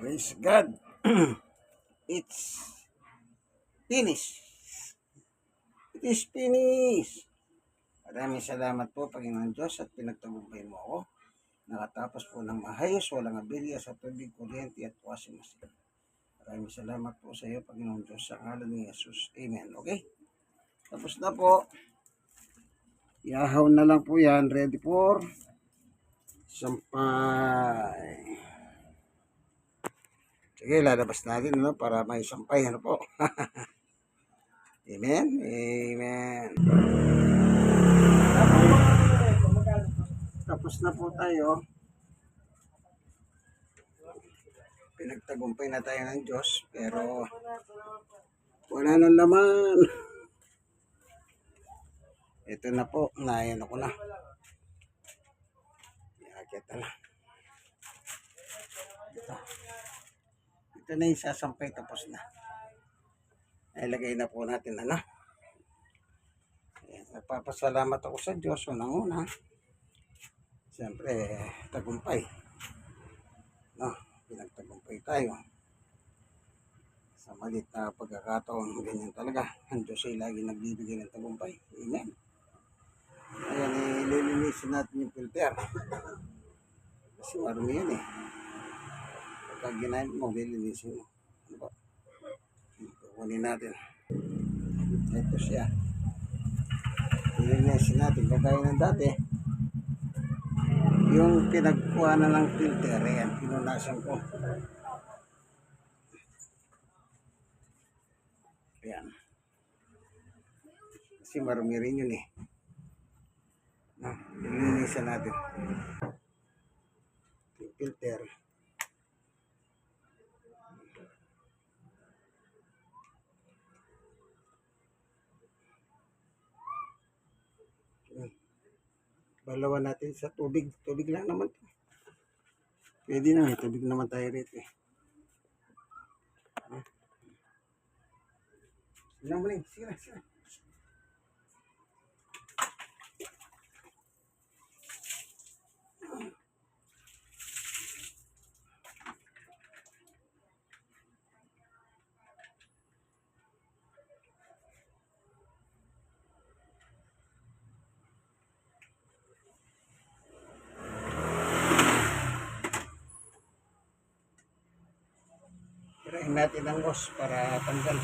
Praise God. It's finished. It is finished. Maraming salamat po, Panginoon Diyos, at pinagtagumpay mo ako. Nakatapos po ng mahayos, walang aberya sa tubig, kuryente at washing machine. Maraming salamat po sa iyo, Panginoon Diyos, sa ngalan ni Jesus. Amen. Okay? Tapos na po. Ihahaw na lang po yan. Ready for sampay. Sige, lalabas natin para may sampay. Ano po? Amen? Amen. Tapos na po tayo. Pinagtagumpay na tayo ng Diyos, pero wala nang laman. Ito na po, nayan ako na. Kita na. Ito na yung sasampay, tapos na. Ilagay na po natin, ano. Ayan, nagpapasalamat ako sa Diyos, unang-una. Siyempre, tagumpay. No, pinagtagumpay tayo. Sa malit na pagkakataon, ganyan talaga. Ang Diyos ay lagi nagbibigay ng tagumpay. Amen. Ayan, ililinisin natin yung filter. Kasi marumi yan eh. Pagka ginahin mo, lilinisin mo. Ano ba? Kukunin natin. Ito siya. Lilinisin natin. Kagaya ng dati. Yung pinagkuha na ng filter, ayan, pinunasan ko. Ayan. Kasi marumi rin yun eh. Lilinisin natin. Yung filter. Balawan natin sa tubig. Tubig lang naman. Pwede na, tubig naman tayo rito eh. Sige mo lang, sige. Tirahin natin ang hose para tanggal.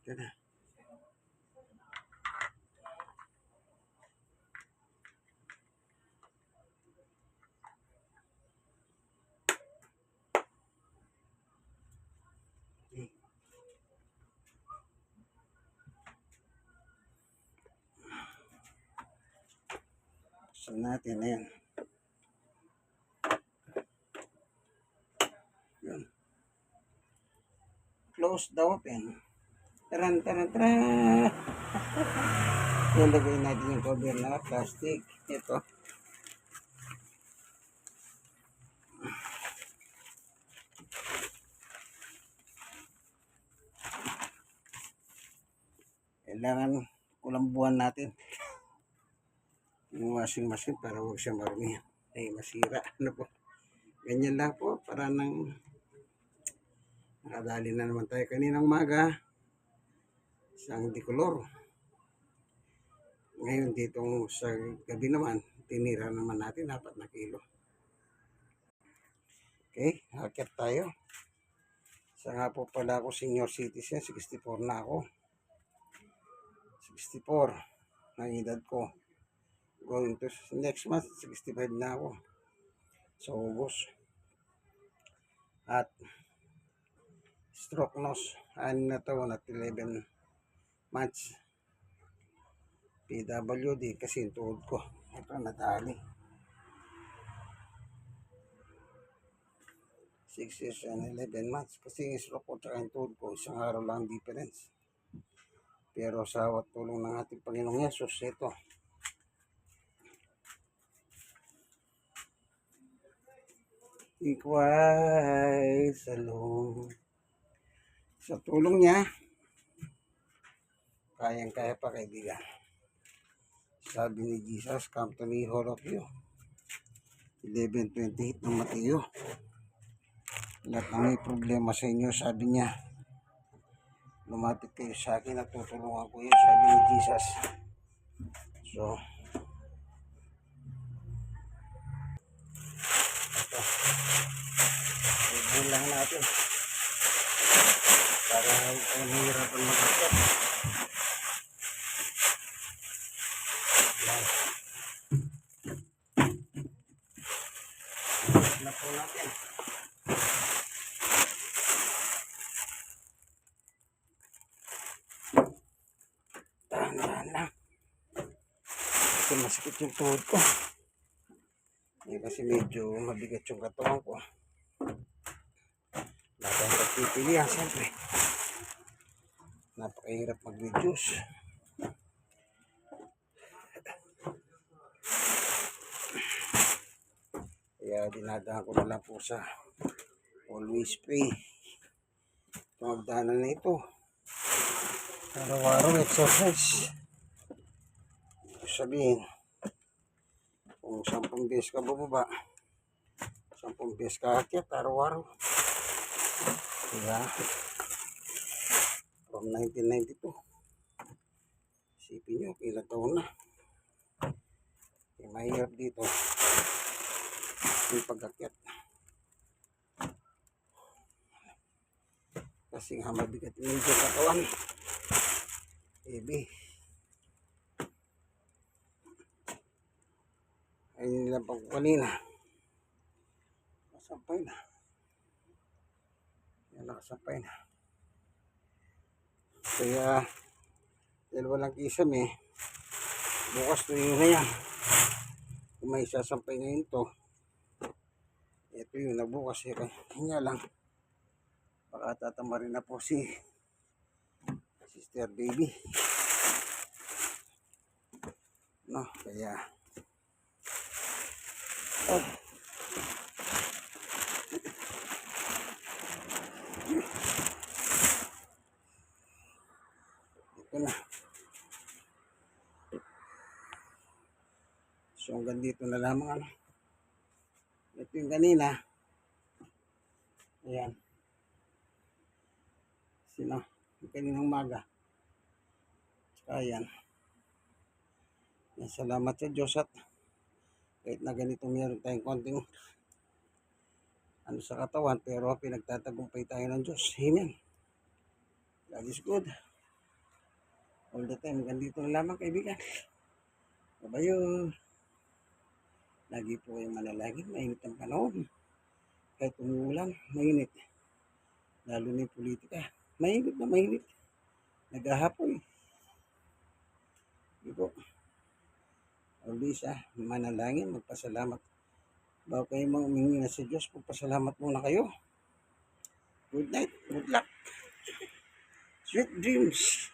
Ito na. So natin, ayan. Yun. Close the open. Taran. Ilagay natin yung cover na plastic. Ito. Kailangan kulambuan natin yung washing machine para huwag siya marumi. Ay, masira. Ano po? Ganyan lang po. Para nang nakadali na naman tayo kaninang umaga. Isang decolor. Ngayon ditong sa gabi naman, tinira naman natin 4 na kilo. Okay, akit tayo. Isa nga po pala ako senior citizen, 64 na ako. 64 na edad ko. Going to next month, 65 na ako. Sa August. At stroke nose, 6 na taon at 11 months. PWD kasi yung tuhod ko. Ito nadali. 6 years and 11 months. Kasi yung stroke ko tsaka yung tuhod ko, isang araw lang difference. Pero sa tulong ng ating Panginoong Yesus, ito. Ikway salong. Sa tulong niya, kayang-kaya pa kaibigan. Sabi ni Jesus, come to me, all of you. 11:28 ng Mateo. Lahat ng may problema sa inyo, sabi niya, lumapit kayo sa akin at tutulungan ko yun, sabi ni Jesus. So, ito. Ibuhin lang natin. Para ito nahihirapan mag-akit. Yan. Na po natin. Tahan-tahan lang. Kasi masakit yung tuhod ko. Eh, kasi medyo mabigat yung katawan ko. Bakit pagpipilihan, siyempre. Napakahirap mag-reduce. Kaya dinadaan ko na lang po sa always pray. Itong hagdanan na ito. Araw-araw exercise. Sabihin, kung 10 beses ka bababa, 10 beses ka akyat araw-araw. Diba? From 1992. Isipin nyo, ilang taon na. Mahirap dito yung pag-akyat. Kasi nga mabigat yung katawan. Heavy. Ayun nila pang kanina. Nakasampay na. Yan, nakasampay na. Kaya, dahil walang kisam eh, bukas tuyo na yan. Kung may sasampay ngayon to, ito yun, nabukas eh. Kanya lang, baka tatama rin na po si Sister Baby. No, kaya, oh. Ito na. So hanggang dito na lamang ano. Ito yung kanina. Ayan. Sino? Yung kaninang umaga. Ayan. Salamat sa Diyos at kahit na ganito meron tayong konting ano sa katawan, pero pinagtatagumpay tayo ng Diyos. Amen. God is good. All the time. Ganito na lamang kaibigan. Babayo. Lagi po kayong manalangin. Mainit ang panahon. Kahit umuulan, mainit. Lalo na yung politika. Mainit na mainit. Naghahapoy. Diba? Always manalangin, magpasalamat. Bago kayo mga umingi na sa Diyos, magpasalamat muna kayo. Good night, good luck. Sweet dreams.